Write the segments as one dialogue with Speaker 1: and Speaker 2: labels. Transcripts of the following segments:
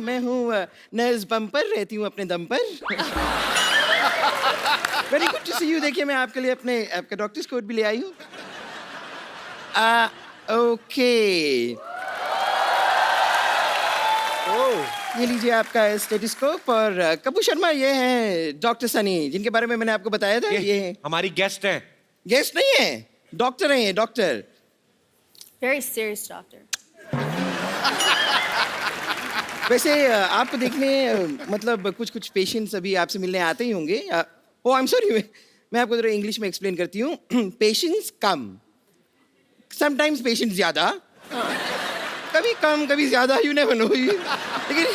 Speaker 1: मैं हूँ nurse bumper, रहती हूँ अपने दम पर। Very good to see you. देखिए मैं आपके लिए अपने आपका डॉक्टर्स कोट भी ले आई हूँ। ओके, ये लीजिए आपका स्टेथोस्कोप। और कपूर शर्मा, ये हैं डॉक्टर सनी, जिनके बारे में मैंने आपको बताया था। ये हैं
Speaker 2: हमारी गेस्ट हैं।
Speaker 1: गेस्ट नहीं है, डॉक्टर हैं ये, डॉक्टर।
Speaker 3: Very serious doctor.
Speaker 1: वैसे आपको देखने मतलब कुछ पेशेंट्स अभी आपसे मिलने आते ही होंगे। ओ आई एम सॉरी, मैं आपको जरा इंग्लिश में एक्सप्लेन करती हूँ। पेशेंट्स कम, समटाइम्स पेशेंट्स ज़्यादा, कभी कम कभी ज़्यादा, यू नेवर नो। लेकिन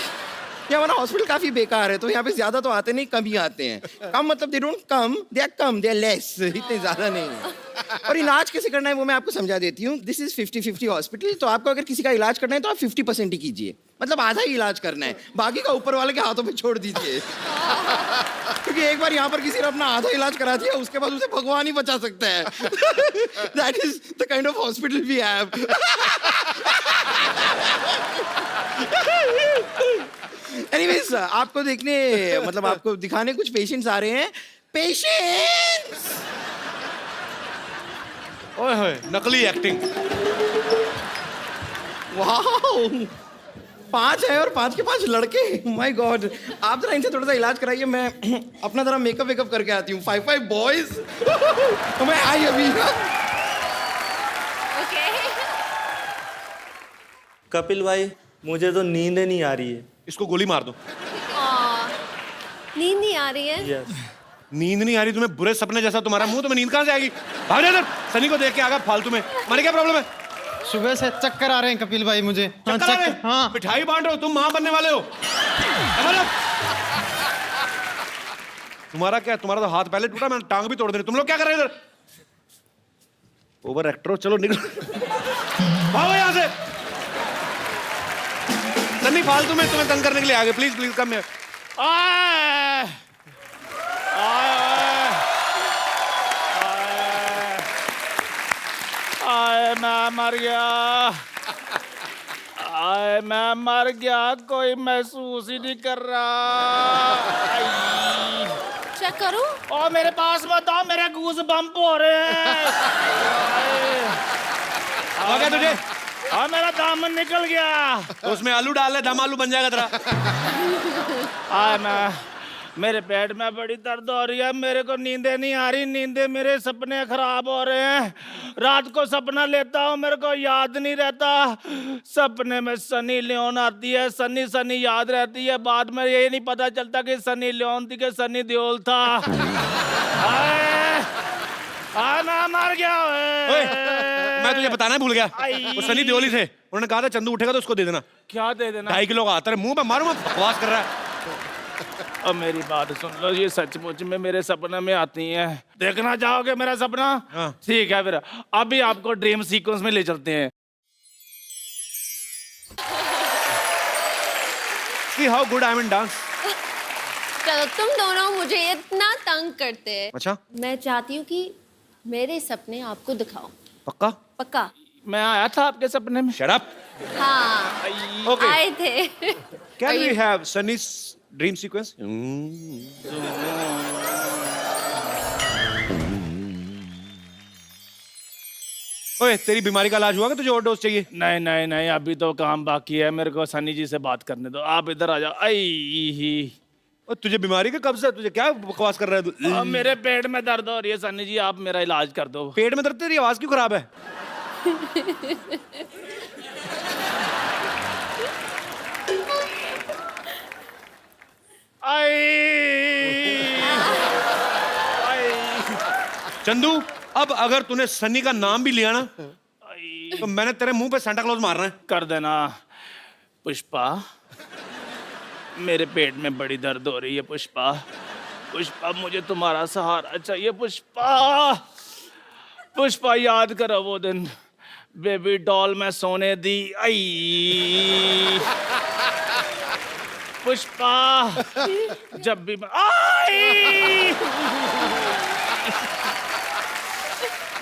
Speaker 1: यहाँ हमारा हॉस्पिटल काफ़ी बेकार है, तो यहाँ पे ज़्यादा तो आते नहीं, कम ही आते हैं। कम मतलब they don't come, they are less, इतने ज़्यादा नहीं है। और इलाज कैसे करना है वो मैं आपको समझा देती हूँ। This is 50-50 hospital. तो आपको अगर किसी का इलाज करना है तो आप 50% ही कीजिए, मतलब आधा ही इलाज करना है, बाकी का ऊपर वाले के हाथों में छोड़ दीजिए। क्योंकि एक बार यहाँ पर किसी ने अपना आधा इलाज करा दिया, उसके बाद उसे भगवान ही बचा सकता है। That is the kind of hospital we have. Anyways, आपको देखने मतलब आपको दिखाने कुछ पेशेंट्स आ रहे हैं। पेशेंट्स!
Speaker 2: ओए होए, नकली एक्टिंग।
Speaker 1: वाओ, 5 है और 5 के 5 लड़के। माय गॉड, आप जरा इनसे थोड़ा सा इलाज कराइए, मैं अपना जरा मेकअप वेकअप करके आती हूँ। 5 बॉयज। तो मैं आई अभी।
Speaker 3: Okay.
Speaker 4: कपिल भाई, मुझे तो नींद नहीं आ रही है।
Speaker 2: इसको गोली मार दो।
Speaker 3: नींद नहीं आ रही है?
Speaker 4: यस।
Speaker 2: नींद नहीं आ रही तुम्हें? बुरे सपने जैसा तुम्हारा मुंह, तुम्हें नींद कहाँ से आएगी? भाग जा इधर। सनी को देख के आगा फालतू में। मारे क्या प्रॉब्लम है?
Speaker 5: सुबह से चक्कर आ रहे हैं कपिल भाई मुझे।
Speaker 2: चक्कर आ रहे हैं?
Speaker 5: हाँ।
Speaker 2: मिठाई बांट रहे हो तुम, माँ बनने वाले हो। तुम्हारा क्या? तुम्हारा तो हाथ पहले टूटा, मैंने टांग भी तोड़ दी। तुम लोग क्या कर रहे हो इधर? ओवर एक्टर हो, चलो निकलो। भागो यहाँ से। सनी फालतू में तुम्हें तंग करने के लिए आगे। Please please come here.
Speaker 6: मैं मर गया। मैं मर गया, कोई महसूस ही नहीं कर रहा।
Speaker 3: चेक करूं?
Speaker 6: और मेरे पास मत आओ, मेरे गूज बम्प हो रहे हैं।
Speaker 2: आ गया तुझे?
Speaker 6: हाँ, मेरा दामन निकल गया।
Speaker 2: तो उसमें आलू डाल ले, दम आलू बन जाएगा तेरा।
Speaker 6: मेरे पेट में बड़ी दर्द हो रही है, मेरे को नींदें नहीं आ रही, नींदें मेरे सपने खराब हो रहे हैं। रात को सपना लेता हूँ, मेरे को याद नहीं रहता। सपने में सनी लियोन आती है, सनी सनी याद रहती है, बाद में ये नहीं पता चलता कि सनी लियोन थी कि सनी देओल था। मैं मर गया।
Speaker 2: मैं तुझे बताना भूल गया, वो सनी देओल थे। उन्होंने कहा था चंदू उठेगा तो उसको दे देना।
Speaker 6: क्या दे देना?
Speaker 2: 2.5 किलो का आता है। मुंह पे मारूंगा, बकवास कर रहा है।
Speaker 6: अब मेरी बात सुन लो, ये सचमुच में मेरे सपने में आती हैं। देखना चाहोगे मेरा सपना?
Speaker 2: हाँ।
Speaker 6: ठीक है, फिर अभी आपको ड्रीम सीक्वेंस में ले चलते हैं।
Speaker 2: See how good I am in dance.
Speaker 3: चलो, तुम दोनों मुझे इतना तंग करते हैं।
Speaker 2: अच्छा,
Speaker 3: मैं चाहती हूँ कि मेरे सपने आपको दिखाओ।
Speaker 2: पक्का?
Speaker 3: पक्का?
Speaker 6: मैं आया था आपके सपने में।
Speaker 2: Shut up.
Speaker 3: हाँ,
Speaker 2: Okay.
Speaker 3: आए थे।
Speaker 2: Can we have Sunny's dream sequence? ओए, तेरी बीमारी का इलाज हुआ कि तुझे और डोज चाहिए?
Speaker 6: नहीं नहीं नहीं, अभी तो काम बाकी है, मेरे को सनी जी से बात करने दो। आप इधर आ जाओ।
Speaker 2: और तुझे बीमारी का कब से? तुझे क्या बकवास कर रहा है तू?
Speaker 6: अब मेरे पेट में दर्द हो रही है सनी जी, आप मेरा इलाज कर दो।
Speaker 2: पेट में दर्द? तेरी आवाज क्यों खराब है? चंदू, अब अगर तूने सनी का नाम भी लिया ना तो मैंने तेरे मुंह पे सांता क्लॉज मारना है।
Speaker 6: कर देना। पुष्पा, मेरे पेट में बड़ी दर्द हो रही है। पुष्पा, पुष्पा, मुझे तुम्हारा सहारा चाहिए। पुष्पा, पुष्पा, याद करो वो दिन बेबी डॉल में सोने दी। आई पुष्पा, जब भी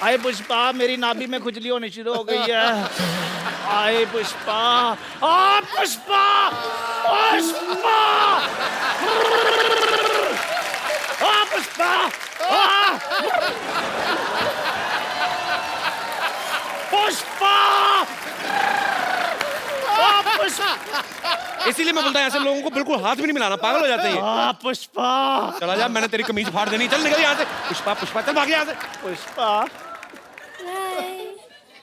Speaker 6: आए पुष्पा, मेरी नाभि में खुजली होनी शुरू हो गई है। आए पुष्पा, आ पुष्पा, पुष्पा।
Speaker 2: इसीलिए मैं बोलता हूँ ऐसे लोगों को बिल्कुल हाथ भी नहीं मिलाना, पागल हो जाते हैं।
Speaker 6: पुष्पा
Speaker 2: चला जा, मैंने तेरी कमीज फाड़ देनी, चल निकल यहाँ से। पुष्पा पुष्पा चल भाग यहाँ से।
Speaker 6: पुष्पा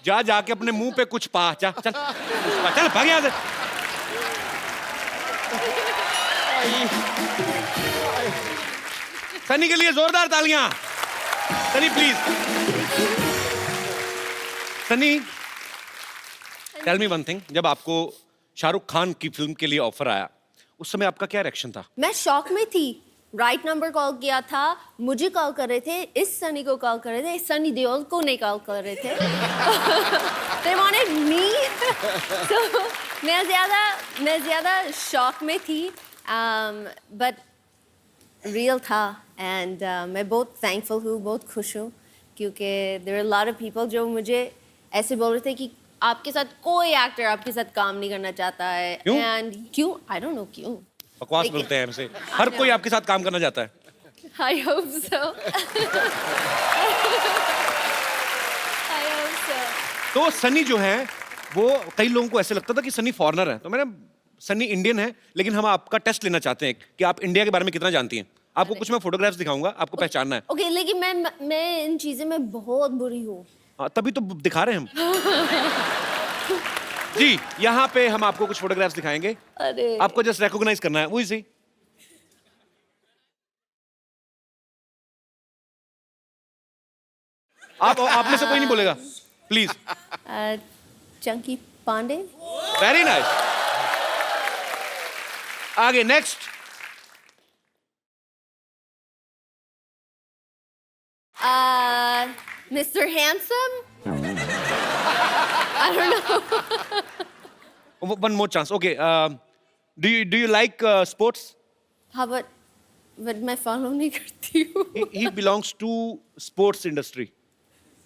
Speaker 2: जा जाके अपने मुंह पे कुछ पा, जा चल पुष्पा चल भाग यहाँ से। सनी के लिए जोरदार तालियां। Sunny please. Sunny tell me one thing, जब आपको शाहरुख खान की फिल्म के लिए ऑफर आया उस समय आपका क्या रिएक्शन था?
Speaker 3: मैं शॉक में थी। राइट नंबर कॉल किया था, मुझे कॉल कर रहे थे, इस सनी को कॉल कर रहे थे, सनी देओल को नहीं कॉल कर रहे थे। They wanted me. So मैं ज़्यादा शॉक में थी, but real था, and मैं बहुत thankful हूँ, बहुत खुश हूँ, क्योंकि there are a lot of people जो मुझे ऐसे बोल रहे थे कि आपके साथ कोई एक्टर आपके साथ काम नहीं करना चाहता है।
Speaker 2: क्यों?
Speaker 3: And क्यों? I don't know क्यों।
Speaker 2: बकवास
Speaker 3: लेकिन-
Speaker 2: बोलते हैं हमसे, हर कोई आपके साथ काम करना चाहता है।
Speaker 3: I hope so. I hope so.
Speaker 2: तो सनी जो है वो, कई लोगों को ऐसे लगता था कि सनी फॉरेनर है, तो मैंने सनी इंडियन है, लेकिन हम आपका टेस्ट लेना चाहते हैं कि आप इंडिया के बारे में कितना जानती हैं। आपको कुछ मैं फोटोग्राफ्स दिखाऊंगा, आपको पहचानना है।
Speaker 3: Okay, लेकिन मैं इन चीज़ों में बहुत बुरी हूँ।
Speaker 2: हाँ, तभी तो दिखा रहे हैं हम। जी, यहाँ पे हम आपको कुछ फोटोग्राफ्स दिखाएंगे,
Speaker 3: अरे
Speaker 2: आपको जस्ट रिकॉग्नाइज करना है, वही सी। आप में से कोई नहीं बोलेगा, please.
Speaker 3: Chunky Pandey.
Speaker 2: Very nice. आगे next.
Speaker 3: Mr. Handsome? I don't know.
Speaker 2: One more chance. Okay. Do you like sports?
Speaker 3: हाँ, but मैं follow नहीं करती हूँ।
Speaker 2: He belongs to sports industry.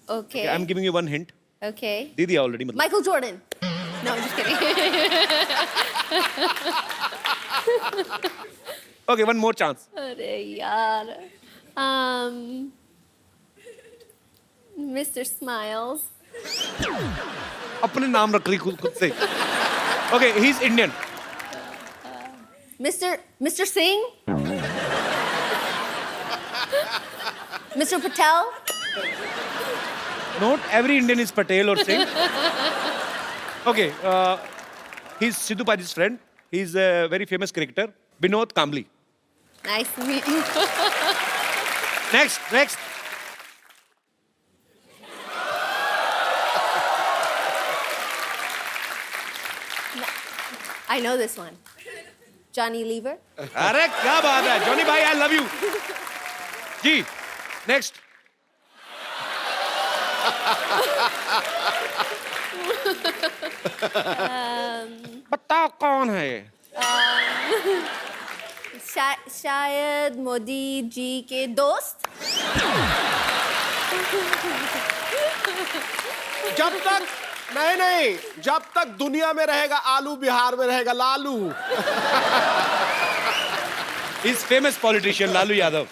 Speaker 3: Okay.
Speaker 2: I'm giving you one hint.
Speaker 3: Okay.
Speaker 2: दे दिया already मतलब।
Speaker 3: Michael Jordan. No, I'm just kidding.
Speaker 2: Okay, one more chance.
Speaker 3: अरे यार। Mr. Smiles.
Speaker 2: अपने नाम रख रही खुद से। Okay, he's Indian.
Speaker 3: Mr. Singh. Mr. Patel.
Speaker 2: Not every Indian is Patel or Singh. Okay, he's Sidhu Paji's friend. He's a very famous cricketer, Vinod Kambli.
Speaker 3: Nice to meet you.
Speaker 2: Next.
Speaker 3: I know this one. Johnny Lever.
Speaker 2: अरे क्या बात है, Johnny भाई, I love you. Ji, next. बताओ कौन है ये?
Speaker 3: शायद मोदी जी के दोस्त।
Speaker 7: जब तक नहीं, जब तक दुनिया में रहेगा आलू, बिहार में रहेगा Lalu.
Speaker 2: He's famous politician Lalu Yadav.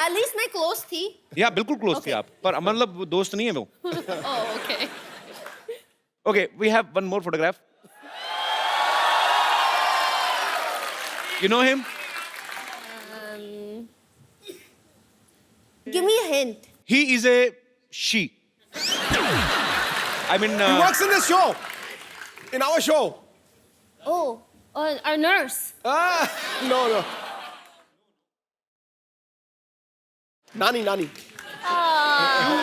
Speaker 3: At least मैं close थी।
Speaker 2: या बिल्कुल क्लोज थी
Speaker 3: Okay.
Speaker 2: आप, पर मतलब वो दोस्त नहीं है वो।
Speaker 3: Oh, okay.
Speaker 2: Okay, we have one more photograph. You know him?
Speaker 3: Give me a hint.
Speaker 2: He is a she. I mean,
Speaker 7: He works in this show, in our show.
Speaker 3: Oh, our nurse.
Speaker 7: No. Nani.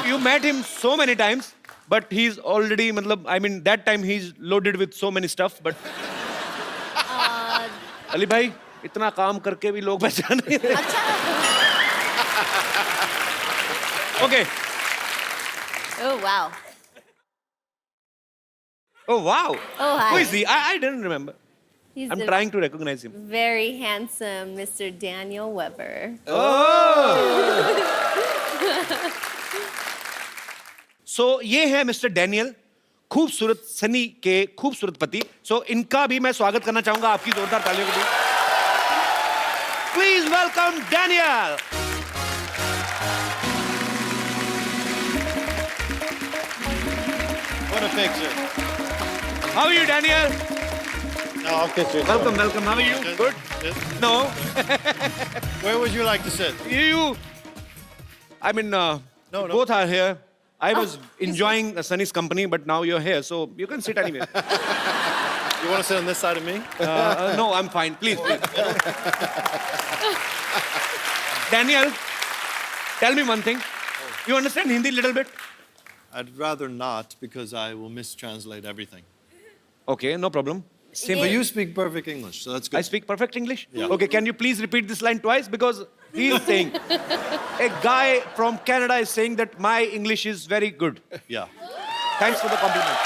Speaker 2: you met him so many times, but he's already, मतलब, I mean, that time he's loaded with so many stuff, but. Ali भाई, इतना काम करके भी लोग पहचान नहीं रहे।
Speaker 3: अच्छा।
Speaker 2: Okay.
Speaker 3: Oh wow.
Speaker 2: Oh wow.
Speaker 3: Oh, hi.
Speaker 2: Who is he? I didn't remember.
Speaker 3: He's
Speaker 2: I'm
Speaker 3: the
Speaker 2: trying to recognize him.
Speaker 3: very handsome Mr. Daniel Weber.
Speaker 2: So ये है मिस्टर डैनियल, खूबसूरत सनी के खूबसूरत पति। So इनका भी मैं स्वागत करना चाहूंगा आपकी जोरदार तालियों के लिए। Please welcome Daniel.
Speaker 5: What a picture.
Speaker 2: How are you, Daniel?
Speaker 8: No, I'll kiss you.
Speaker 2: Welcome, welcome. How are you? Good? No.
Speaker 8: Where would you like to sit?
Speaker 2: You. I mean,
Speaker 8: no.
Speaker 2: both are here. I was enjoying Sunny's company, but now you're here, so you can sit anywhere.
Speaker 8: You want to sit on this side of me?
Speaker 2: No, I'm fine. Please, please. Daniel, tell me one thing. You understand Hindi little bit?
Speaker 8: I'd rather not because I will mistranslate everything.
Speaker 2: Okay, no problem. Same
Speaker 8: But
Speaker 2: for
Speaker 8: you speak perfect English, so that's good.
Speaker 2: I speak perfect English?
Speaker 8: Yeah.
Speaker 2: Okay, can you please repeat this line twice? Because he's saying, a guy from Canada is saying that my English is very good.
Speaker 8: Yeah.
Speaker 2: Thanks for the compliment.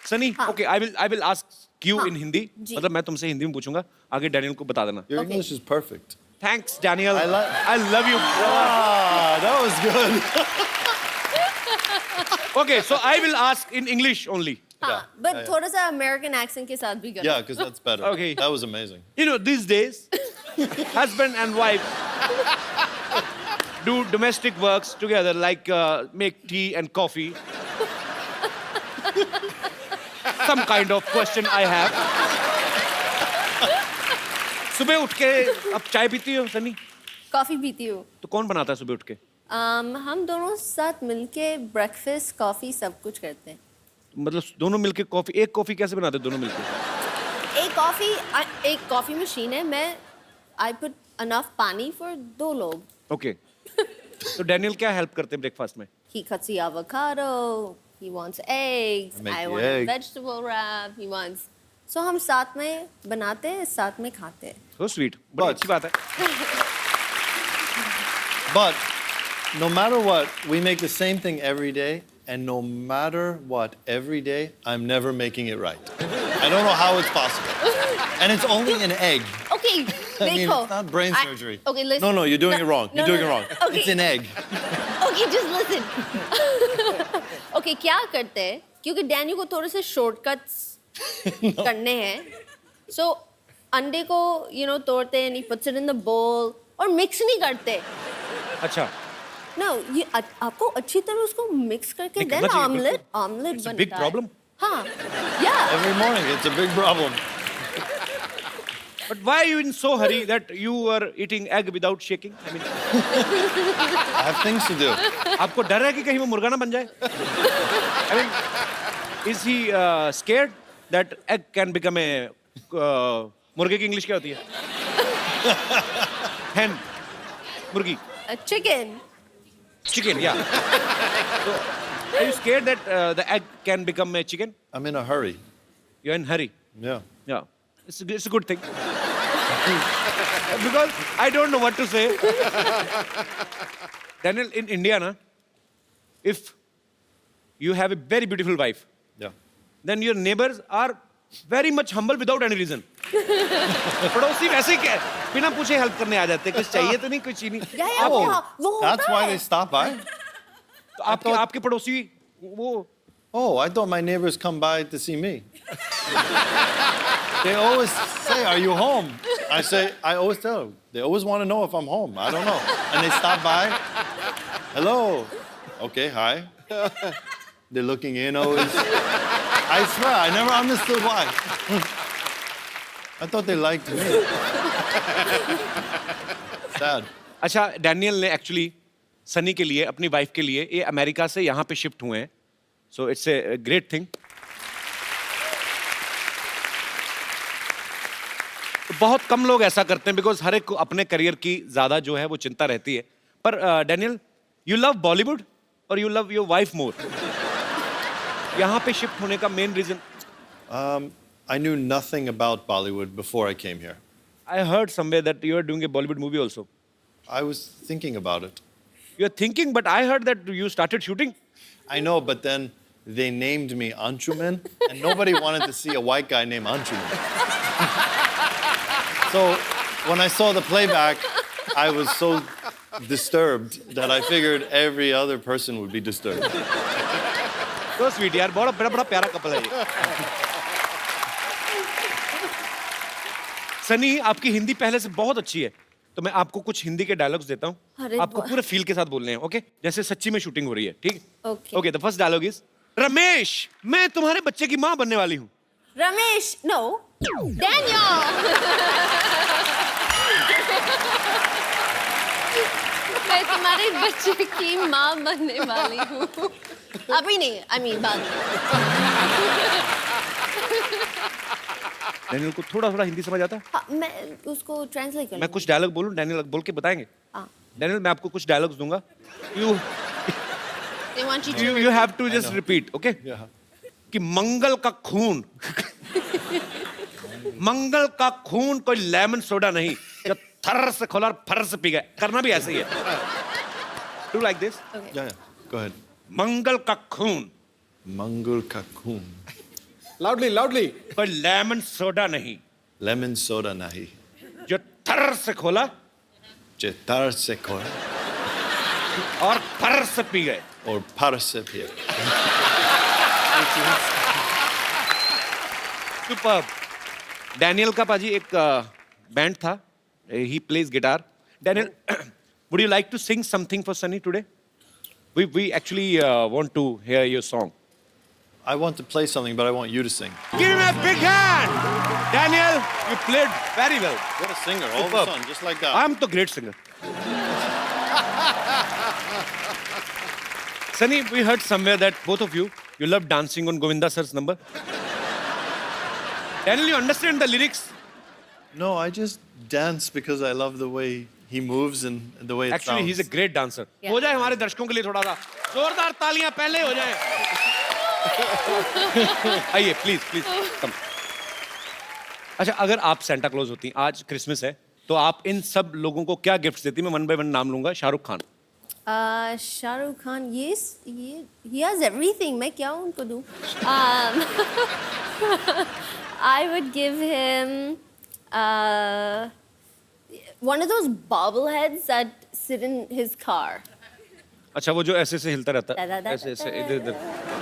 Speaker 2: Sunny, okay, I will ask you in Hindi.
Speaker 3: जी.
Speaker 2: मतलब मैं तुमसे हिंदी में पूछूंगा. आगे Daniel को बता देना.
Speaker 8: Your
Speaker 3: Okay.
Speaker 8: English is perfect.
Speaker 2: Thanks, Daniel.
Speaker 8: I
Speaker 2: I love you.
Speaker 8: Ah, that was good.
Speaker 2: Okay, so I will ask in English only.
Speaker 3: हाँ, but थोड़ा सा American accent के साथ भी करो.
Speaker 8: Yeah, because that's better.
Speaker 2: Okay.
Speaker 8: That was amazing.
Speaker 2: You know, these days, husband and wife do domestic works together, like make tea and coffee. Some kind of question I have. सुबह उठ के अब चाय पीती हो सनी?
Speaker 3: कॉफी पीती हूँ.
Speaker 2: तो कौन बनाता है सुबह उठ के?
Speaker 3: हम दोनों साथ मिलके ब्रेकफास्ट कॉफी सब कुछ करते हैं.
Speaker 2: मतलब दोनों मिलके कॉफी, एक कॉफी कैसे बनाते हैं दोनों मिलके?
Speaker 3: एक कॉफी मशीन है. मैं आई पुट अनफ पानी फॉर 2 लोग.
Speaker 2: ओके. तो डैनियल क्या हेल्प करते हैं ब्रेकफास्ट में?
Speaker 3: He cuts the avocado. He wants eggs.
Speaker 8: I make
Speaker 3: I
Speaker 8: the
Speaker 3: want a
Speaker 8: egg.
Speaker 3: vegetable wrap. He wants. So हम साथ में बनाते हैं, साथ में खाते हैं.
Speaker 2: So sweet. बड़ी
Speaker 8: But-
Speaker 2: अच्छी बात है.
Speaker 8: But no matter what, we make the same thing every day, and no matter what, every day, I'm never making it right. I don't know how it's possible. And it's only an egg.
Speaker 3: Okay,
Speaker 8: I mean,
Speaker 3: देखो.
Speaker 8: it's not brain
Speaker 3: I-
Speaker 8: surgery.
Speaker 3: Okay, listen.
Speaker 8: No, you're doing it wrong. You're doing it wrong.
Speaker 3: Okay.
Speaker 8: It's an egg.
Speaker 3: Okay, just listen. Okay, क्या करते हैं? क्योंकि Daniel को थोड़े से shortcuts करने हैं. So अंडे को तोड़ते हैं, he puts it in the bowl और मिक्स नहीं करते.
Speaker 2: अच्छा.
Speaker 3: No, ये आपको अच्छी तरह उसको मिक्स करके
Speaker 2: नहीं,
Speaker 3: देन
Speaker 2: करना चाहिए,
Speaker 3: ऑमलेट
Speaker 2: बिल्कुल. It's a
Speaker 3: बनता
Speaker 2: big
Speaker 3: है.
Speaker 2: problem.
Speaker 3: हाँ, yeah.
Speaker 8: Every morning, it's a big problem.
Speaker 2: But why are you in so hurry that you were eating egg without shaking? I mean,
Speaker 8: I have things to do.
Speaker 2: आपको डर है कि कहीं वो मुर्गा ना बन जाए? I mean, is he scared that egg can become a मुर्गे की इंग्लिश क्या होती है? Hen, मुर्गी,
Speaker 3: A chicken.
Speaker 2: chicken, yeah. So, are you scared that the egg can become a chicken?
Speaker 8: I'm in a hurry.
Speaker 2: You're in hurry.
Speaker 8: Yeah.
Speaker 2: Yeah, it's a good thing. Because I don't know what to say. Daniel, in India, na, if you have a very beautiful wife,
Speaker 8: Yeah.
Speaker 2: then your neighbors are very much humble without any reason. पड़ोसी वैसे ही क्या बिना पूछे help करने आ जाते हैं. कुछ चाहिए तो नहीं, कुछ ही नहीं.
Speaker 3: Yeah, yeah,
Speaker 8: Oh,
Speaker 3: वो होता
Speaker 8: that's why
Speaker 3: है.
Speaker 8: they stop by?
Speaker 2: तो आपके पड़ोसी वो
Speaker 8: Oh, I thought my neighbors come by to see me. They always say, "Are you home?" I always tell them. They always want to know if I'm home. I don't know. And they stop by. Hello. Okay, hi. They're looking in always. I swear, I never understood why. I thought they liked me. Sad.
Speaker 2: अच्छा, Daniel ने actually Sunny के लिए, अपनी wife के लिए, ये America से यहाँ पे शिफ्ट हुए हैं. So it's a great thing. बहुत कम लोग ऐसा करते हैं बिकॉज हर एक को अपने करियर की ज्यादा जो है वो चिंता रहती है. पर डैनियल, यू लव बॉलीवुड और you love your wife more. यहाँ पे शिफ्ट होने का main reason?
Speaker 8: I knew nothing about Bollywood before I came here.
Speaker 2: I heard somewhere that you are doing a Bollywood movie also.
Speaker 8: I was thinking about it.
Speaker 2: You are thinking, but I heard that you started shooting.
Speaker 8: I know, but then they named me Anshuman, and nobody wanted to see a white guy named Anshuman. So when I saw the playback, I was so disturbed that I figured every other person would be disturbed.
Speaker 2: तो sweet यार, बड़ा बड़ा बड़ा प्यारा couple है ये. सनी, आपकी हिंदी पहले से बहुत अच्छी है, तो मैं आपको कुछ हिंदी के डायलॉग्स देता हूँ.
Speaker 3: अरे
Speaker 2: आपको पूरे फील के साथ बोलने हैं, ओके? जैसे सच्ची में शूटिंग हो रही है, ठीक?
Speaker 3: Okay.
Speaker 2: Okay, the first dialogue is, Ramesh, मैं तुम्हारे बच्चे की माँ बनने वाली हूँ।
Speaker 3: Ramesh, no, Daniel. मैं तुम्हारे बच्चे की माँ बनने वाली हूँ। अभी नहीं, I mean बाद में।
Speaker 2: डैनियल को थोड़ा थोड़ा हिंदी समझ आता है?
Speaker 3: हाँ, मैं उसको ट्रांसलेट कर
Speaker 2: मैं कुछ डायलॉग बोलूं, डैनियल बोल के बताएंगे?
Speaker 3: हाँ।
Speaker 2: डैनियल, मैं आपको कुछ डायलॉग्स दूंगा, you
Speaker 3: They want you to.
Speaker 2: You have to just repeat, okay? कि मंगल का खून मंगल का खून कोई लेमन सोडा नहीं जो थर से खोला और फर से पी गया। करना भी ऐसे ही है। Do like this.
Speaker 8: Yeah. Go ahead.
Speaker 2: मंगल का खून
Speaker 8: Mangul kakun.
Speaker 7: लाउडली लाउडली
Speaker 2: कोई लेमन सोडा नहीं
Speaker 8: Lemon soda nahi.
Speaker 2: जो थर से खोला
Speaker 8: Chetar se kora.
Speaker 2: और फर से पी गए।
Speaker 8: Or parse pia.
Speaker 2: Superb. Daniel का पाजी एक बैंड था, he plays guitar. Daniel, would you like to sing something for Sunny today? We actually want to hear your song.
Speaker 8: I want to play something, but I want you to sing.
Speaker 2: Give him a big hand. Daniel, you played very well.
Speaker 8: What a singer! All of a
Speaker 2: Superb.
Speaker 8: sudden, just like that.
Speaker 2: I'm the great singer. Sunny, we heard somewhere that both of you love dancing on Govinda sir's number. Daniel, you understand the lyrics?
Speaker 8: No, I just dance because I love the way he moves and the way it
Speaker 2: Actually,
Speaker 8: sounds.
Speaker 2: he's a great dancer.
Speaker 3: Yeah.
Speaker 2: हो जाए हमारे दर्शकों के लिए थोड़ा सा जोरदार तालियां पहले हो जाए। आइए, प्लीज प्लीज कम। अच्छा, अगर आप सेंटा क्लॉज होती, आज क्रिसमस है, तो आप इन सब लोगों को क्या गिफ्ट देती? मैं वन बाय वन नाम लूंगा। शाहरुख खान।
Speaker 3: शाहरुख खान, ये he has everything. मैं क्या उनको दूँ? I would give him one of those bobbleheads that sit in his car.
Speaker 2: अच्छा, वो जो ऐसे ऐसे हिलता रहता है, ऐसे ऐसे इधर इधर।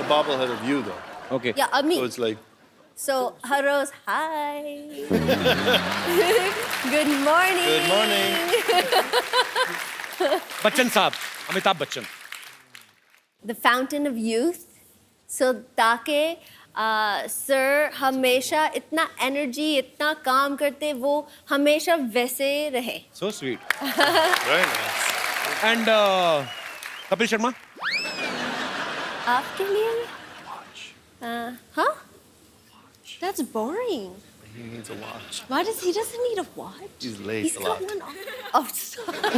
Speaker 8: A bobblehead of you, though.
Speaker 2: Okay.
Speaker 3: Yeah, me.
Speaker 8: So it's like,
Speaker 3: So, Haros, hi. Good morning.
Speaker 8: good morning.
Speaker 2: Bachchan साहब, Amitabh Bachchan.
Speaker 3: The fountain of youth. So, ताकि सर हमेशा इतना एनर्जी, इतना काम करते, वो हमेशा वैसे रहे।
Speaker 2: So sweet.
Speaker 8: Very nice.
Speaker 2: And Kapil Sharma.
Speaker 3: आपके लिए? Huh? That's boring.
Speaker 8: He needs a watch.
Speaker 3: Why does he doesn't need a watch?
Speaker 8: He's late
Speaker 3: He's
Speaker 8: a
Speaker 3: got
Speaker 8: lot.
Speaker 3: one on. Oh, sorry.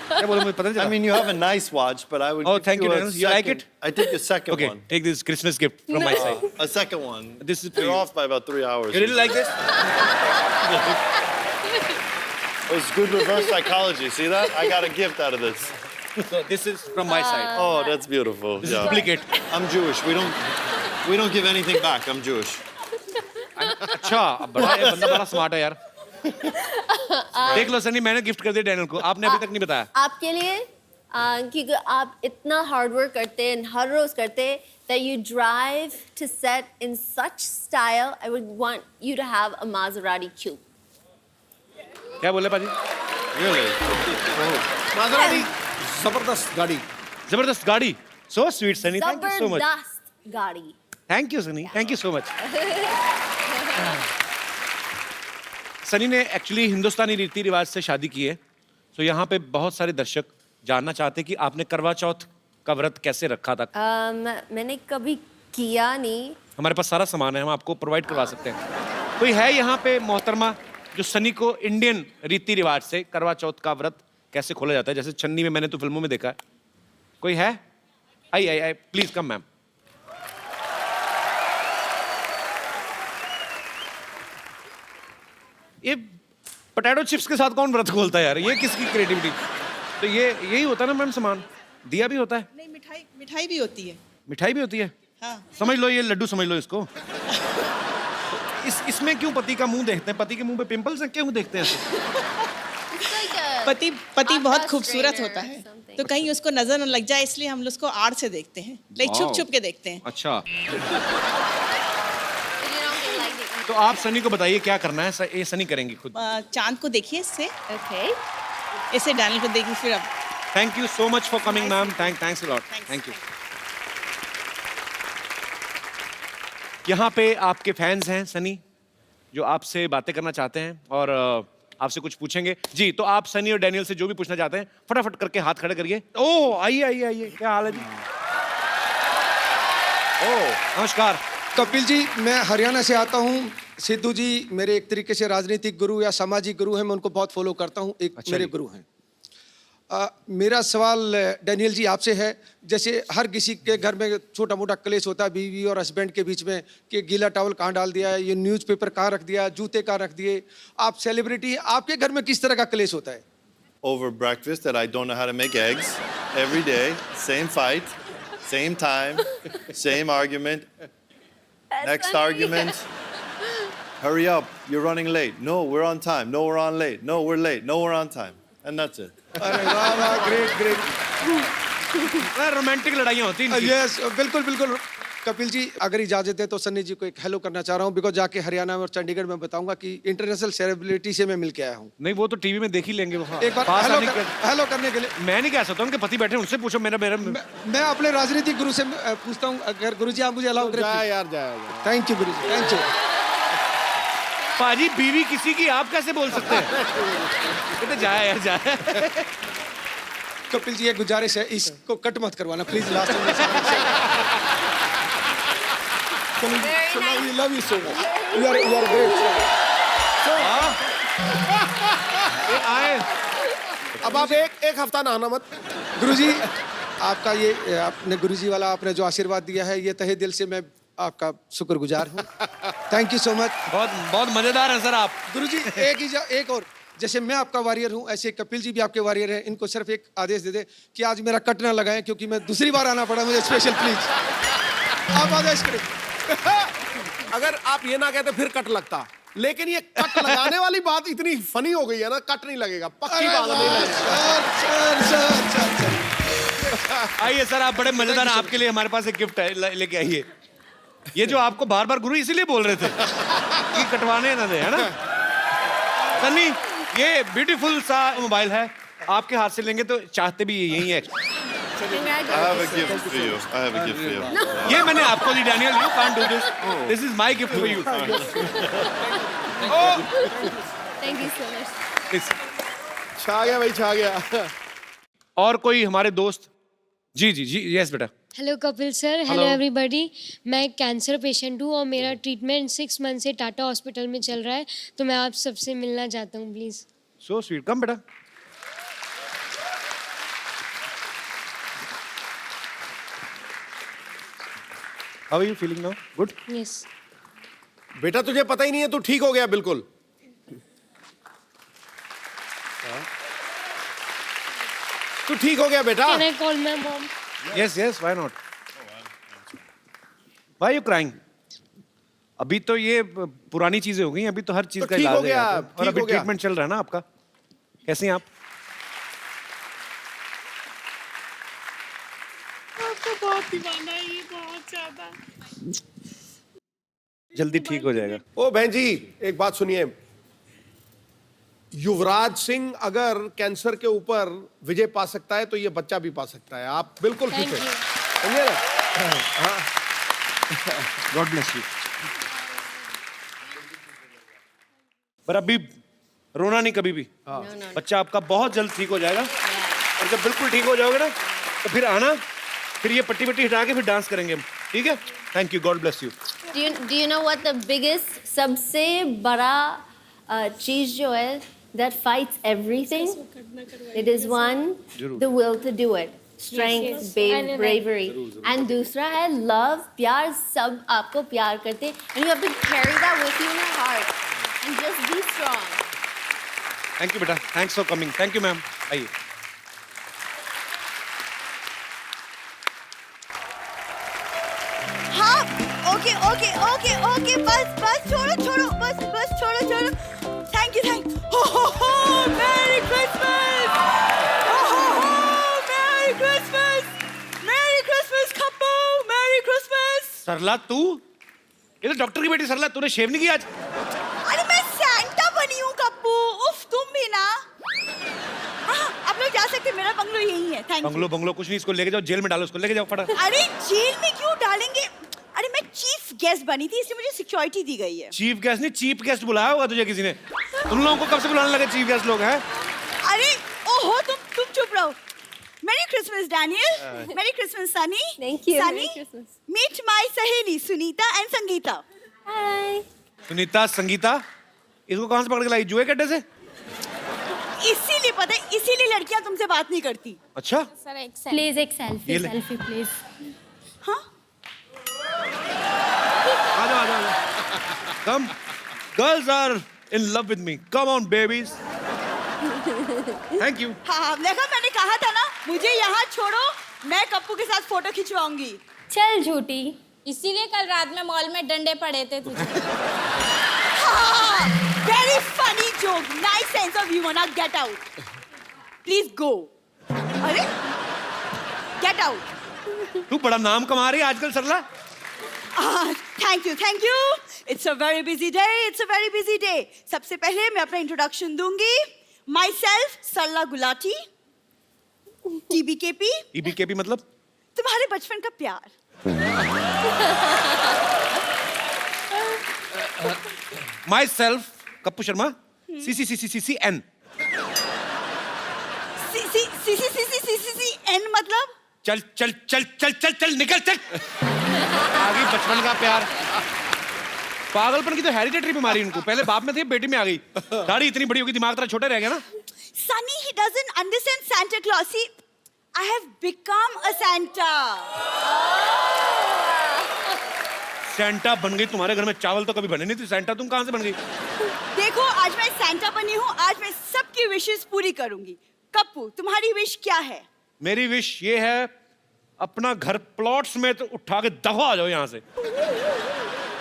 Speaker 2: क्या बोलूं, मुझे पता नहीं
Speaker 8: I
Speaker 2: चला।
Speaker 8: mean, you have a nice watch, but I would.
Speaker 2: Oh,
Speaker 8: give
Speaker 2: thank you,
Speaker 8: a
Speaker 2: Daniel. You like
Speaker 8: second-
Speaker 2: it?
Speaker 8: I take a second
Speaker 2: Okay,
Speaker 8: one.
Speaker 2: take this Christmas gift from my side.
Speaker 8: A second one.
Speaker 2: This is for
Speaker 8: You're
Speaker 2: you.
Speaker 8: off by about 3 hours.
Speaker 2: You really like this?
Speaker 8: Oh, it's good reverse psychology. See that? I got a gift out of this.
Speaker 2: So this is from my side.
Speaker 8: Oh, that's beautiful.
Speaker 2: This is
Speaker 8: Yeah.
Speaker 2: duplicate.
Speaker 8: I'm Jewish. We don't give anything back. I'm Jewish.
Speaker 2: अच्छा, बड़ा ये बंदा बड़ा smart है यार। देख लो सनी, मैंने gift कर दिया डैनियल को, आपने अभी तक नहीं बताया।
Speaker 3: आपके लिए क्योंकि आप इतना हार्ड वर्क करते हैं, हर रोज करते हैं, that you drive to set in such style. I would want you to have a Maserati coupe.
Speaker 2: क्या बोले पाजी?
Speaker 8: Really?
Speaker 7: माजराती जबरदस्त गाड़ी
Speaker 2: जबरदस्त गाड़ी। So sweet Sunny, thank you so much.
Speaker 3: जबरदस्त गाड़ी.
Speaker 2: Thank you Sunny, thank you so much. Sunny ने एक्चुअली हिंदुस्तानी रीति रिवाज से शादी की है, तो यहाँ पे बहुत सारे दर्शक जानना चाहते हैं कि आपने करवा चौथ का व्रत कैसे रखा था।
Speaker 3: मैंने कभी किया नहीं.
Speaker 2: हमारे पास सारा सामान है, हम आपको प्रोवाइड करवा सकते हैं। कोई है यहाँ पे मोहतरमा जो सनी को इंडियन रीति रिवाज से करवा चौथ का व्रत कैसे खोला जाता है, जैसे चन्नी में मैंने तो फिल्मों में देखा है, कोई है? आई प्लीज कम मैम। ये पोटैटो चिप्स के साथ कौन व्रत खोलता है यार, ये किसकी क्रिएटिविटी? तो ये यही होता है ना मैम, सामान दिया भी होता है,
Speaker 9: नहीं, मिठाई भी होती है।
Speaker 2: मिठाई भी होती है।
Speaker 9: हाँ।
Speaker 2: समझ लो ये लड्डू समझ लो इसको। इसमें क्यों पति का मुंह देखते हैं? पति के मुंह पे पिंपल्स हैं, क्यों देखते हैं ऐसे?
Speaker 9: पति
Speaker 3: आपका
Speaker 9: बहुत खूबसूरत
Speaker 3: strainer
Speaker 9: होता
Speaker 3: or
Speaker 9: है,
Speaker 3: something.
Speaker 9: तो कहीं उसको नजर न लग जाए, इसलिए हम उसको आड़ से देखते हैं, लाइक छुप छुप के देखते हैं।
Speaker 2: अच्छा,
Speaker 3: You don't get like it.
Speaker 2: तो आप सनी को बताइए क्या करना है, ये सनी करेंगी खुद।
Speaker 9: चांद को देखिए इससे,
Speaker 3: Okay.
Speaker 9: इसे डैनियल को देखिए, फिर अब
Speaker 2: thank you so much for coming ma'am, thanks a lot,
Speaker 9: Thanks.
Speaker 2: Thank you. यहाँ पे आपके फैंस हैं सनी, जो आपसे बातें करना चाहते हैं और आपसे कुछ पूछेंगे। जी, तो आप सनी और डैनियल से जो भी पूछना चाहते हैं फटाफट करके हाथ खड़े करिए। ओह, आइए आइए आइए, क्या हाल है जी? ओह, नमस्कार।
Speaker 10: कपिल जी, मैं हरियाणा से आता हूँ। सिद्धू जी मेरे एक तरीके से राजनीतिक गुरु या सामाजिक गुरु हैं, मैं उनको बहुत फॉलो करता हूँ, एक
Speaker 2: अच्छा
Speaker 10: मेरे
Speaker 2: जी।
Speaker 10: गुरु हैं। मेरा सवाल डैनियल जी आपसे है, जैसे हर किसी के घर में छोटा मोटा क्लेश होता है बीवी और हस्बैंड के बीच में कि गीला टॉवल कहाँ डाल दिया है, ये न्यूज़पेपर कहाँ रख दिया, जूते कहाँ रख दिए। आप सेलिब्रिटी हैं, आपके घर में किस तरह का क्लेश होता है?
Speaker 8: Over breakfast that I don't know how to make eggs every day, same fight, same time, same argument. Next argument. Hurry up, you're running late. No, we're on time. No, we're on late. No, we're late. No, we're on time. And that's it.
Speaker 10: अरे वाह वाह, great great.
Speaker 2: Romantic लड़ाइयाँ होती हैं।
Speaker 10: Yes, बिल्कुल बिल्कुल। कपिल जी अगर इजाजत है तो सन्नी जी को एक हेलो करना चाह रहा हूँ, बिकॉज जाके हरियाणा में और चंडीगढ़ में बताऊंगा कि इंटरनेशनल सेलिब्रिटी से मैं मिल के आया हूँ।
Speaker 2: नहीं, वो तो टीवी में देख ही लेंगे वो।
Speaker 10: एक बार
Speaker 2: पास
Speaker 10: हेलो
Speaker 2: आने के-
Speaker 10: हेलो करने के लिए
Speaker 2: मैं नहीं कह सकता, उनके पति बैठे हैं, उनसे पूछो। मेरा
Speaker 10: मैं अपने राजनीतिक गुरु से पूछता हूँ, अगर गुरु जी आप मुझे अलाउ
Speaker 7: जाए
Speaker 10: करें।
Speaker 7: यार, जाए।
Speaker 10: Thank you Guru ji, thank you.
Speaker 2: पाजी, बीवी किसी की आप कैसे बोल सकते हैं? कहते जाए यार, जाए।
Speaker 10: कपिल जी एक गुजारिश है, इसको कट मत करवाना प्लीज। लास्ट में love you so much, you are great.
Speaker 2: आए
Speaker 7: अब आप एक हफ्ता नहाना मत।
Speaker 10: गुरुजी आपका ये आपने गुरुजी वाला आपने जो आशीर्वाद दिया है, ये तहे दिल से मैं आपका शुक्रगुजार हूँ। Thank you so much.
Speaker 2: बहुत बहुत मजेदार है सर आप।
Speaker 10: गुरुजी एक और, जैसे मैं आपका वॉरियर हूँ ऐसे कपिल जी भी आपके वॉरियर हैं। इनको सिर्फ एक आदेश दे दे कि आज मेरा कट ना लगाएं, क्योंकि मैं दूसरी बार आना पड़ा मुझे स्पेशल, प्लीज आप आदेश करें।
Speaker 7: अगर आप ये ना कहते फिर कट लगता, लेकिन ये कट लगाने वाली बात इतनी फनी हो गई है ना, कट नहीं लगेगा, पक्की बात नहीं लगेगा।
Speaker 2: आइए सर, आप बड़े मजेदार हैं। आपके लिए हमारे पास एक गिफ्ट है, लेके आइए। ये जो आपको बार बार गुरु इसीलिए बोल रहे थे कि कटवाने ना दे, है ना सन्नी? ये ब्यूटीफुल सा मोबाइल है, आपके हाथ से लेंगे तो चाहते भी यही है।
Speaker 8: I have a gift for you. I have a gift for you.
Speaker 2: ये मैंने आपको दी Daniel, you can't do this, this is my gift for you.
Speaker 3: Thank you so much.
Speaker 7: छा गया भाई, छा गया।
Speaker 2: और कोई हमारे दोस्त? जी जी जी, यस बेटा।
Speaker 11: Hello Kapil sir, hello everybody. मैं एक कैंसर पेशेंट हूँ और मेरा ट्रीटमेंट 6 मंथ से टाटा हॉस्पिटल में चल रहा है, तो मैं आप सबसे मिलना चाहता हूँ प्लीज़।
Speaker 2: सो स्वीट, कम बेटा। How are you feeling now? Good?
Speaker 11: Yes.
Speaker 7: बेटा तुझे पता ही नहीं है, तू ठीक हो गया बिल्कुल। तू ठीक हो गया बेटा।
Speaker 11: Can I call my mom?
Speaker 2: Yes yes, why not? Why you crying? अभी तो ये पुरानी चीजें हो गई, अभी तो हर चीज
Speaker 7: तो
Speaker 2: का
Speaker 7: ठीक
Speaker 2: इलाज
Speaker 7: हो गया,
Speaker 2: है।
Speaker 7: ठीक
Speaker 2: और अभी
Speaker 7: हो गया।
Speaker 2: ट्रीटमेंट चल रहा है ना आपका। कैसी हैं आप?
Speaker 9: आपको बहुत दीवाना है ये, बहुत ज्यादा।
Speaker 2: जल्दी ठीक हो जाएगा।
Speaker 7: ओ बहन जी, एक बात सुनिए। युवराज सिंह अगर कैंसर के ऊपर विजय पा सकता है तो ये बच्चा भी पा सकता है। आप बिल्कुल फिट
Speaker 11: थैंक
Speaker 7: है,
Speaker 11: यू।
Speaker 7: समझे ना?
Speaker 2: God bless you. पर अभी रोना नहीं कभी भी। बच्चा आपका बहुत जल्द ठीक हो जाएगा। और जब बिल्कुल ठीक हो जाओगे ना तो फिर आना, फिर ये पट्टी पट्टी हटा के फिर डांस करेंगे हम, ठीक है? Thank you, God bless you.
Speaker 3: Do you know what the biggest, सबसे बड़ा चीज जो है that fights everything? It is one, the will to do it, strength,
Speaker 11: Yes, yes. I know that.
Speaker 3: bravery, and दूसरा है love, प्यार। सब आपको प्यार करते हैं, and you have to carry that with you in your heart and just be strong.
Speaker 2: Thank you बेटा, thanks for coming. Thank you ma'am. आइए।
Speaker 12: हाँ, ओके ओके ओके ओके, बस बस छोड़ो छोड़ो, बस बस छोड़ो छोड़ो। Thank you, thank. Merry Christmas, merry Christmas, merry Christmas Kappu, merry Christmas.
Speaker 2: Sarla तू? ये तो डॉक्टर की बेटी सरला, तूने शेव नहीं किया आज?
Speaker 12: अरे मैं सैंटा बनी हूँ कप्पू, उफ तुम भी ना। हाँ, आप लोग जा सकते हैं, मेरा बंगलो यही है। Thank you.
Speaker 2: बंगलो कुछ नहीं, इसको लेके जाओ, जेल में डालो, इसको लेके जाओ फटा।
Speaker 12: अरे जेल में क्यों डालेंगे? अरे मैं चीफ गेस्ट बनी थी, इसलिए मुझे सिक्योरिटी दी गई है।
Speaker 2: चीफ गेस्ट नहीं, चीफ गेस्ट बुलाया होगा तुझे किसी ने। तुम लोगों को कब से बुलाने लगे चीफ गेस्ट लोग हैं?
Speaker 12: अरे ओहो, तुम चुप रहो। Merry Christmas Daniel, merry Christmas Sunny.
Speaker 3: Thank you.
Speaker 12: Sunny,
Speaker 3: Merry Christmas.
Speaker 12: Meet my सहेली सुनीता एंड संगीता।
Speaker 3: हाय।
Speaker 2: सुनीता, संगीता, इसको कहाँ से पकड़ के लाई? जुए कड्डे से?
Speaker 12: इसीलिए पता है, इसीलिए लड़कियां तुमसे बात नहीं करती।
Speaker 2: अच्छा,
Speaker 11: सर प्लीज एक
Speaker 2: ये ले।
Speaker 11: Selfie please.
Speaker 12: हाँ,
Speaker 2: आ जाओ। Come, girls are in love with me. Come on, babies. Thank you.
Speaker 12: हाँ, देखा मैंने कहा था ना, मुझे यहाँ छोड़ो, मैं कप्पू के साथ फोटो खिंचवाऊंगी।
Speaker 11: चल झूठी।
Speaker 9: इसीलिए कल रात में मॉल में डंडे पड़े थे तुझे।
Speaker 12: Very funny joke, nice sense of humour. Now get out, please go. अरे गेट आउट।
Speaker 2: तू बड़ा नाम कमा रही है आजकल Sarla.
Speaker 12: Thank you. It's a very busy day. सबसे पहले मैं अपना इंट्रोडक्शन दूंगी। Myself Sarla Gulati, TBKP,
Speaker 2: EBKP मतलब?
Speaker 12: तुम्हारे बचपन का प्यार।
Speaker 2: Myself Kappu Sharma, CCCCCN।
Speaker 12: N मतलब?
Speaker 2: चल निकल चल। आगे बचपन का प्यार। पागलपन की तो हेरिडिटरी बीमारी इनको, पहले बाप में थी, बेटी में आ गई। दाढ़ी इतनी बड़ी होगी, दिमाग तेरा छोटे रह गया ना।
Speaker 12: Sunny, he doesn't understand Santa Claus. See, I have become a Santa.
Speaker 2: Santa बन गई। तुम्हारे घर में चावल तो कभी बने नहीं थे, सेंटा तुम कहां से बन गई?
Speaker 12: देखो, आज मैं Santa बनी हूँ, आज मैं सबकी विशेस पूरी करूंगी। कप्पू, तुम्हारी विश क्या है?
Speaker 2: मेरी विश ये है, अपना घर प्लॉट समेत उठा के दफा आ जाओ यहाँ से।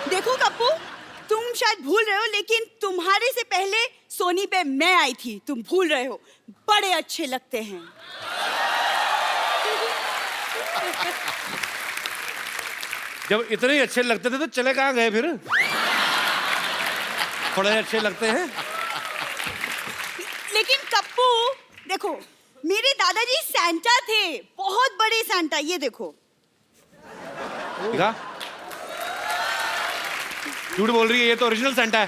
Speaker 12: देखो कप्पू, तुम शायद भूल रहे हो, लेकिन तुम्हारे से पहले सोनी पे मैं आई थी। तुम भूल रहे हो, बड़े अच्छे लगते हैं।
Speaker 2: जब इतने अच्छे लगते थे तो चले कहाँ गए फिर? थोड़े अच्छे लगते हैं।
Speaker 12: लेकिन कप्पू देखो, मेरे दादाजी सैंटा थे, बहुत बड़े सैंटा। ये देखो।
Speaker 2: देखा? झूठ बोल रही है, ये तो ओरिजिनल सैंटा है।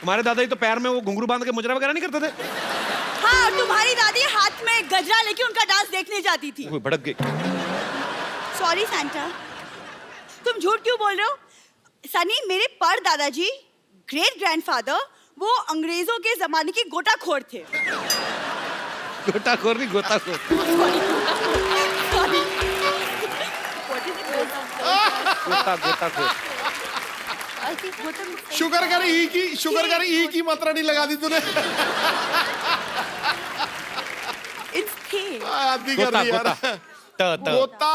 Speaker 2: तुम्हारे दादाजी तो पैर में वो घुंघरू बांध के मुजरा वगैरह नहीं करते थे?
Speaker 12: हाँ, तुम्हारी दादी हाथ में गजरा लेके उनका डांस देखने जाती थी।
Speaker 2: वो भड़क गई।
Speaker 12: सॉरी सैंटा, तुम झूठ क्यों बोल रहे हो? सनी, मेरे पर दादाजी, ग्रेट ग्रैंडफादर, वो अंग्रेजों के जमाने के गोताखोर थे।
Speaker 2: गोताखोर नहीं, गोताखोर। गोताखोर।
Speaker 7: शुगर कर ई की मात्रा नहीं लगा दी तूने। आदमी कर रही यार। गोता।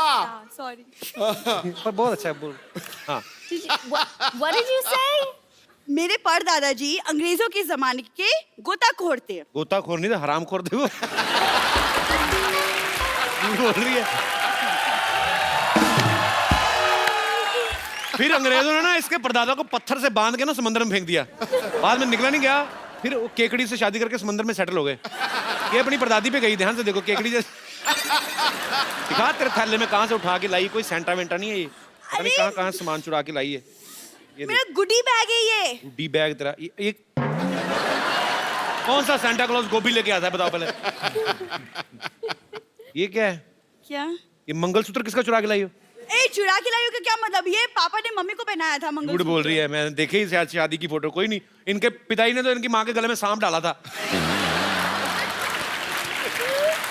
Speaker 12: सॉरी।
Speaker 2: पर बहुत अच्छा है, बोल। हाँ।
Speaker 3: What did you say?
Speaker 12: मेरे पर दादाजी अंग्रेजों के जमाने के गोताखोर थे।
Speaker 2: गोताखोर नहीं था, हरामखोर थे वो। बोल रही है। फिर अंग्रेजों ने ना इसके परदादा को पत्थर से बांध के ना समंदर में फेंक दिया। बाद में निकला नहीं गया, फिर वो केकड़ी से शादी करके समंदर में सेटल हो गए। ये अपनी परदादी पे गई, ध्यान से देखो, केकड़ी जैसे। दिखा तेरे थैले में कहां से उठा के लाई, कोई सेंटा वेंटा नहीं है ये। पता नहीं कहां सामान चुरा के लाई है। ये
Speaker 12: मेरा गुडी बैग है ये।
Speaker 2: गुडी बैग तेरा। ये कौन सा सेंटा क्लॉज गोभी लेके आता है, बताओ पहले। ये क्या है?
Speaker 12: क्या?
Speaker 2: ये मंगलसूत्र किसका चुरा के लाई हो?
Speaker 12: ए, चुरा के लाई हो का क्या मतलब? ये पापा ने मम्मी को पहनाया था मंगलसूत्र।
Speaker 2: झूठ बोल रही है, मैंने देखी ही शादी की फोटो। कोई नहीं, इनके पिताजी ने तो इनकी माँ के गले में सांप डाला था।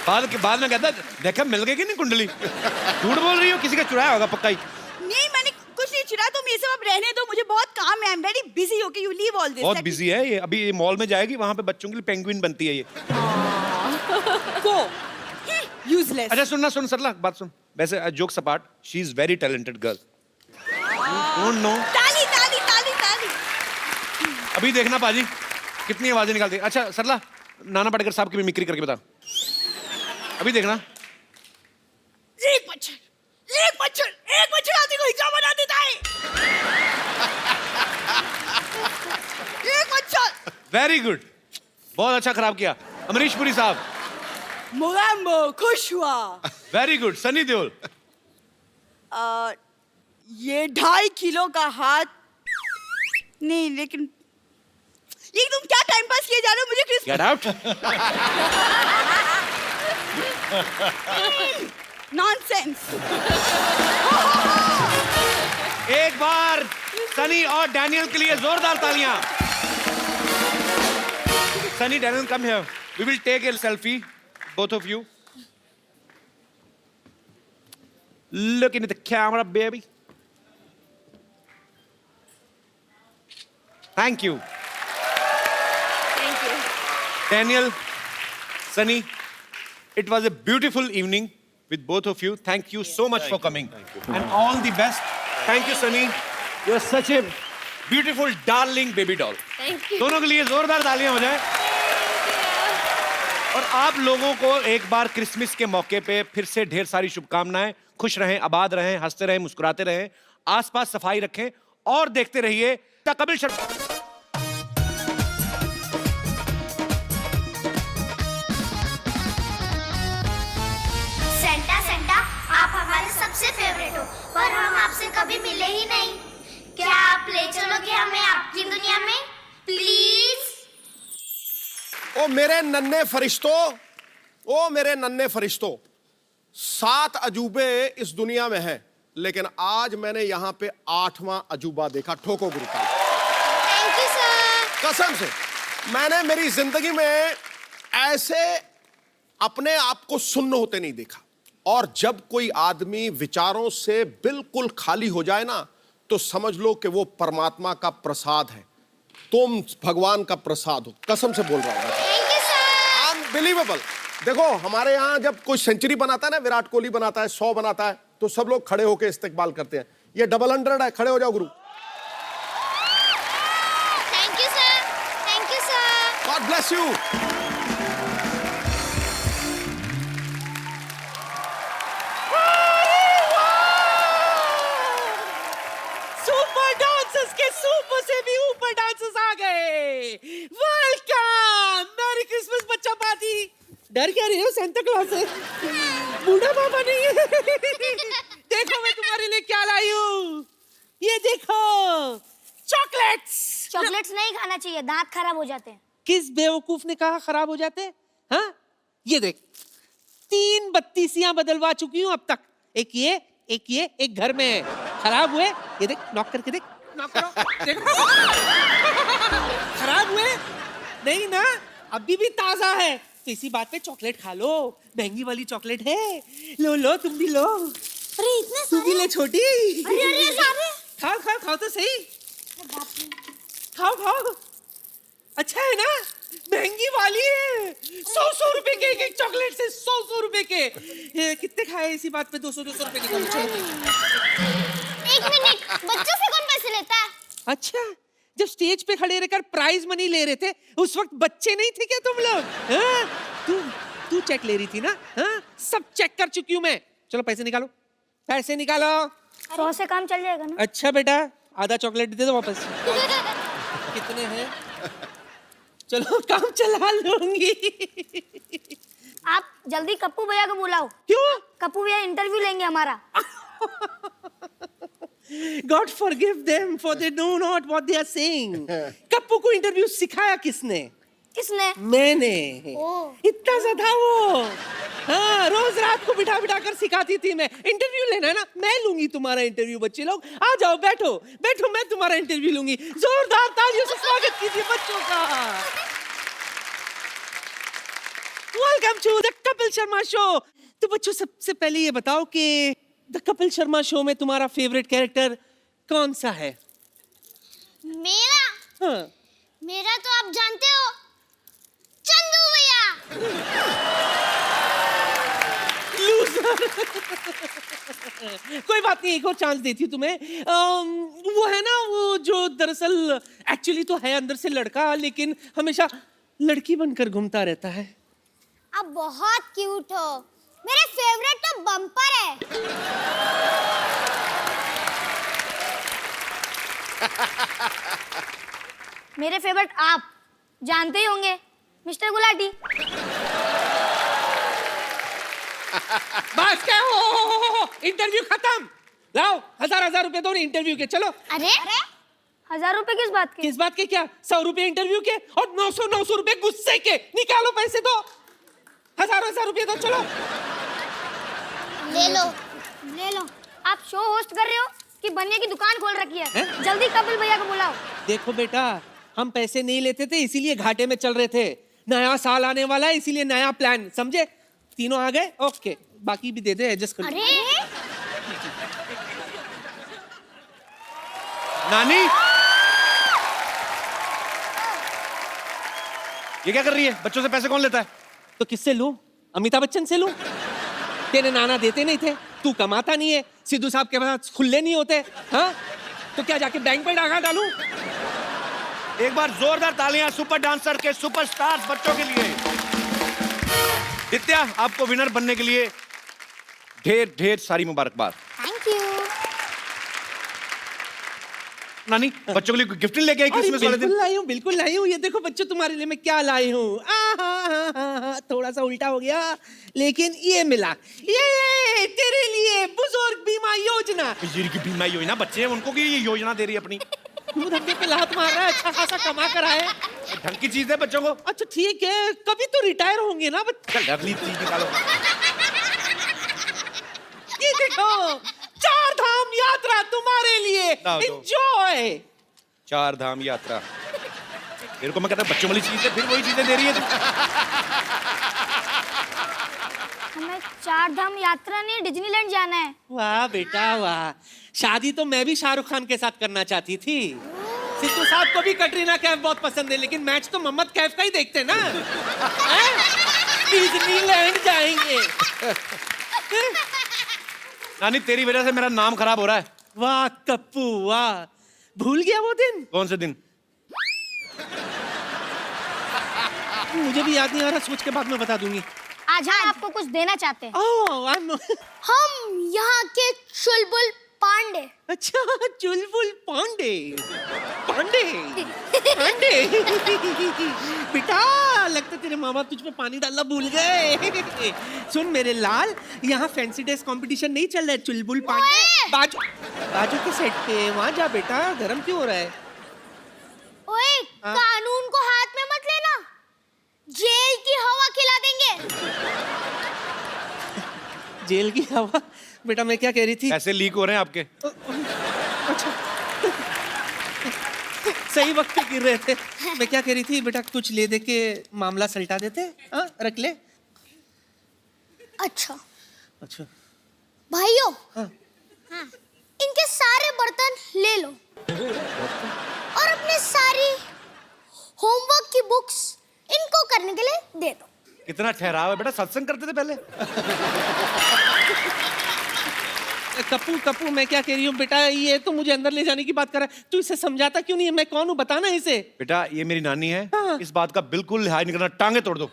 Speaker 2: बाद में कहता देखा मिल गई कि नहीं कुंडली। झूठ बोल रही हो, किसी का चुराया होगा पक्का ही।
Speaker 12: नहीं, मैंने कुछ नहीं चुराया। तुम ये सब अब रहने दो, मुझे बहुत काम है। I am very busy. Okay, you leave all this.
Speaker 2: बहुत बिजी है ये। अभी ये मॉल में जाएगी, वहां पे बच्चों के लिए पेंगुइन बनती है ये।
Speaker 12: गो। यूजलेस।
Speaker 2: अच्छा सुन सरला, बात सुन। वैसे जोक सपाट, she is very talented girl. Don't know.
Speaker 12: ताली ताली ताली ताली।
Speaker 2: अभी देखना पाजी कितनी आवाजें निकालती है। अच्छा सरला, नाना पाटेकर साहब की मिमिक्री करके बता। अभी देखना।
Speaker 12: एक मच्छर आदमी को हिजड़ा बना देता है। एक मच्छर।
Speaker 2: वेरी गुड, बहुत अच्छा खराब किया। अमरीश पुरी साहब।
Speaker 12: मोगैम्बो खुश हुआ।
Speaker 2: Very good. सनी देओल।
Speaker 12: ये 2.5 किलो का हाथ नहीं, लेकिन ये तुम क्या टाइम पास किए जा रहे हो? मुझे क्रिस्मस
Speaker 2: गेट आउट।
Speaker 12: नॉनसेंस।
Speaker 2: एक बार सनी और डैनियल के लिए जोरदार तालियां। Sunny, Daniel, come here, we will take a selfie, both of you. Looking at the camera, baby. Thank you.
Speaker 3: Thank you.
Speaker 2: Daniel, Sunny, it was a beautiful evening with both of you. Thank you so much for coming. And all the best. Thank you, Sunny. You're such a beautiful, darling baby doll.
Speaker 3: Thank you.
Speaker 2: दोनों के लिए जोरदार तालियां हो जाए। और आप लोगों को एक बार क्रिसमस के मौके पे फिर से ढेर सारी शुभकामनाएं। खुश रहें, आबाद रहें, हंसते रहें, मुस्कुराते रहें, आसपास सफाई रखें और देखते रहिए the Kapil Sharma.
Speaker 13: Santa Santa, आप हमारे सबसे फेवरेट हो, पर हम आपसे कभी मिले ही नहीं। क्या आप ले चलोगे हमें आपकी दुनिया में, प्लीज?
Speaker 7: ओ मेरे नन्हे फरिश्तों, ओ मेरे नन्हे फरिश्तों, 7 अजूबे इस दुनिया में हैं, लेकिन आज मैंने यहाँ पे 8वां अजूबा देखा। ठोको गुरु का।
Speaker 13: Thank you sir.
Speaker 7: कसम से मैंने मेरी जिंदगी में ऐसे अपने आप को सुन्न होते नहीं देखा। और जब कोई आदमी विचारों से बिल्कुल खाली हो जाए ना, तो समझ लो कि वो परमात्मा का प्रसाद है। तुम भगवान का प्रसाद हो, कसम से बोल रहा हूं।
Speaker 13: Thank you sir.
Speaker 7: अनबिलीवेबल। देखो हमारे यहाँ जब कोई सेंचुरी बनाता है ना, विराट कोहली बनाता है, 100 बनाता है, तो सब लोग खड़े होकर इस्तेकबाल करते हैं। ये डबल 100 है, खड़े हो जाओ गुरु।
Speaker 13: Thank you sir. Thank you sir.
Speaker 7: God bless you.
Speaker 9: Super dancers के सुपर से भी ऊपर डांसर्स आ गए। वेलकम, मैरी क्रिसमस बच्चा पार्टी। डर क्या रही हो सेंटा क्लॉज से? बूढ़ा बाबा नहीं है। देखो मैं तुम्हारे लिए क्या लाई हूँ। ये देखो, चॉकलेट्स।
Speaker 13: चॉकलेट्स नहीं खाना चाहिए, दांत खराब हो जाते हैं।
Speaker 9: किस बेवकूफ ने कहा खराब हो जाते हैं? हाँ, ये देख, 3 बत्तीसियां बदलवा चुकी हूँ अब तक। एक ये, एक घर में है। खराब हुए, ये देख, नॉक करके देख, नॉक करो, देखो। खराब हुए नहीं ना, अभी भी ताजा है। तो इसी बात पे चॉकलेट खा लो, महंगी वाली चॉकलेट है। लो लो, तुम भी लो।
Speaker 13: अरे इतने
Speaker 9: तू भी ले छोटी।
Speaker 13: अरे सारे।
Speaker 9: खाओ तो सही। खाओ। अच्छा है ना, महंगी वाली है। 100 रुपए के एक चॉकलेट से 100 रुपए के। ये कितने खाए इसी बात पे? 200 रुपए के।
Speaker 13: एक मिनट, बच्चों से कौन पैसे लेता है?
Speaker 9: अच्छा, जब स्टेज पे खड़े रहकर प्राइज मनी ले रहे थे, उस वक्त बच्चे नहीं थे क्या तुम लोग? हाँ? तू चेक ले रही थी ना? हाँ? सब चेक कर चुकी हूँ मैं। चलो पैसे निकालो, पैसे निकालो।
Speaker 13: 100 से काम चल जाएगा ना?
Speaker 9: अच्छा बेटा, आधा चॉकलेट दे दो वापस। कितने हैं? चलो काम चला लूंगी।
Speaker 13: आप जल्दी कप्पू भैया को बुलाओ।
Speaker 9: क्यों?
Speaker 13: कप्पू भैया इंटरव्यू लेंगे हमारा।
Speaker 9: God forgive them for they know not what they are saying. Kappu को इंटरव्यू सिखाया किसने?
Speaker 13: किसने?
Speaker 9: मैंने।
Speaker 13: ओह।
Speaker 9: इतना सा था वो। हाँ, रोज रात को बिठा कर सिखाती थी मैं। इंटरव्यू लेना है ना, मैं लूंगी तुम्हारा इंटरव्यू। बच्चे लोग आ जाओ, बैठो, मैं तुम्हारा इंटरव्यू लूंगी। जोरदार तालियों से स्वागत कीजिए बच्चों का। Welcome to the Kapil Sharma show. तो बच्चों, सबसे पहले ये बताओ कि द कपिल शर्मा शो में तुम्हारा फेवरेट कैरेक्टर कौन सा है?
Speaker 13: मेरा?
Speaker 9: हाँ।
Speaker 13: मेरा तो आप जानते हो, चंदू भैया।
Speaker 9: कोई बात नहीं, एक और चांस देती हूँ तुम्हें। वो है ना, वो जो दरअसल एक्चुअली तो है अंदर से लड़का, लेकिन हमेशा लड़की बनकर घूमता रहता है।
Speaker 13: आप बहुत क्यूट हो। मेरे फेवरेट तो बम्पर है। मेरे फेवरेट आप जानते ही होंगे, मिस्टर गुलाटी।
Speaker 9: बस क्या हो, इंटरव्यू खत्म। लाओ 1000 रुपए दो इंटरव्यू के, चलो।
Speaker 13: अरे 1000 रुपए किस बात के?
Speaker 9: किस बात के क्या? 100 रुपए इंटरव्यू के और 900 रुपए गुस्से के। निकालो पैसे दो, 1000 रुपए दो, चलो।
Speaker 13: ले लो। आप शो होस्ट कर रहे हो कि बनिया की दुकान खोल रखी है? जल्दी कपिल भैया को बुलाओ।
Speaker 9: देखो बेटा, हम पैसे नहीं लेते थे इसीलिए घाटे में चल रहे थे। नया साल आने वाला है इसीलिए नया प्लान, समझे? तीनों आ गए, ओके, बाकी भी दे दे, एडजस्ट कर।
Speaker 13: अरे
Speaker 2: नानी, ये क्या कर रही है? बच्चों से पैसे कौन लेता है?
Speaker 9: तो किससे लूं? अमिताभ बच्चन से लूं? तेरे नाना देते नहीं थे, तू कमाता नहीं है, सिद्धू साहब के पास खुले नहीं होते, हाँ? तो क्या जाके बैंक पे डाका डालूं?
Speaker 2: एक बार जोरदार तालियां सुपर डांसर के सुपरस्टार्स बच्चों के लिए। दित्या, आपको विनर बनने के लिए ढेर ढेर सारी मुबारकबाद।
Speaker 13: Thank you.
Speaker 2: नानी, बच्चों के लिए गिफ्ट लेके आई क्रिसमस वाले दिन?
Speaker 9: बिल्कुल लाई हूँ। ये देखो बच्चों, तुम्हारे लिए मैं क्या लाई हूँ। थोड़ा सा उल्टा हो गया, लेकिन ये मिला। ये तेरे लिए बुजुर्ग बीमा योजना।
Speaker 2: बुजुर्ग बीमा योजना, बच्चे हैं उनको की ये योजना दे रही है अपनी।
Speaker 9: तू धक्के पे लात मार रहा है, अच्छा खासा कमा कर आए।
Speaker 2: ढंग की चीज है बच्चों को।
Speaker 9: अच्छा ठीक है, कभी तो रिटायर होंगे ना बच्चे।
Speaker 2: चल अगली चीज निकालो।
Speaker 9: ये देखो, 4 धाम यात्रा तुम्हारे लिए, एंजॉय।
Speaker 2: 4 धाम यात्रा, मेरे को मैं कहता बच्चों वाली चीज है, फिर वही चीजें दे रही है तू।
Speaker 13: हमें 4 धाम यात्रा नहीं, डिज्नीलैंड जाना है।
Speaker 9: वाह बेटा वाह, शादी तो मैं भी शाहरुख खान के साथ करना चाहती थी। सिद्धू साहब को भी कटरीना कैफ बहुत पसंद है, लेकिन मैच तो मोहम्मद कैफ का ही देखते ना। डिज्नीलैंड जाएंगे।
Speaker 2: नानी, तेरी वजह से मेरा नाम खराब हो रहा है।
Speaker 9: वाह कप्पू वाह, भूल गया वो दिन?
Speaker 2: कौन से दिन?
Speaker 9: मुझे भी याद नहीं आ रहा, सोच के बाद में बता दूंगी।
Speaker 13: आज हम आपको कुछ देना चाहते हैं।
Speaker 9: ओह,
Speaker 13: हम यहाँ के चुलबुल पांडे।
Speaker 9: अच्छा, चुलबुल पांडे। पांडे पांडे बेटा, लगता तेरे माँ बाप तुझ पे पानी डालना भूल गए। सुन मेरे लाल, यहाँ फैंसी ड्रेस कंपटीशन नहीं चल रहा है। चुलबुल पांडे बाजू के सेट पे वहाँ जा बेटा, गरम क्यों हो रहा है?
Speaker 13: ओए, कानून को हाथ में मत लेना, जेल की हवा खिला देंगे।
Speaker 9: जेल की हवा? बेटा मैं क्या कह रही थी?
Speaker 2: ऐसे लीक हो रहे हैं आपके।
Speaker 9: अच्छा सही वक्त पे गिर रहे थे। मैं क्या कह रही थी बेटा, कुछ ले दे के मामला सलटा देते। हाँ रख ले।
Speaker 13: अच्छा
Speaker 9: अच्छा
Speaker 13: भाइयों,
Speaker 9: हाँ।
Speaker 13: इनके सारे बर्तन ले लो और अपने सारी होमवर्क की बुक्स इनको करने के लिए दे दो।
Speaker 2: कितना ठहराव है बेटा, सत्संग करते थे पहले।
Speaker 9: कप्पू मैं क्या कह रही हूँ बेटा, ये तो मुझे अंदर ले जाने की बात कर रहा है, तू इसे समझाता क्यों नहीं है? मैं कौन हूँ बताना इसे।
Speaker 2: बेटा ये मेरी नानी है,
Speaker 9: हाँ।
Speaker 2: इस बात का बिल्कुल लिहाज नहीं करना, टांगे तोड़ दो।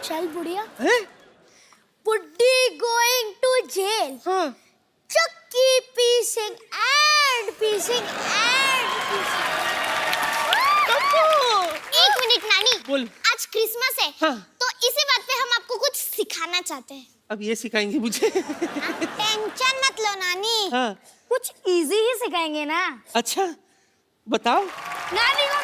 Speaker 13: चल बुढ़िया, बुड्ढी गोइंग टू जेल, चक्की पीसिंग एंड पीसिंग एंड पीसिंग। एक मिनट नानी,
Speaker 9: बोल।
Speaker 13: आज क्रिसमस है,
Speaker 9: हाँ।
Speaker 13: तो इसी बात पे हम आपको कुछ सिखाना चाहते हैं।
Speaker 9: अब ये सिखाएंगे मुझे?
Speaker 13: टेंशन मत लो नानी,
Speaker 9: हाँ।
Speaker 13: कुछ इजी ही सिखाएंगे ना।
Speaker 9: अच्छा बताओ।
Speaker 13: नानी को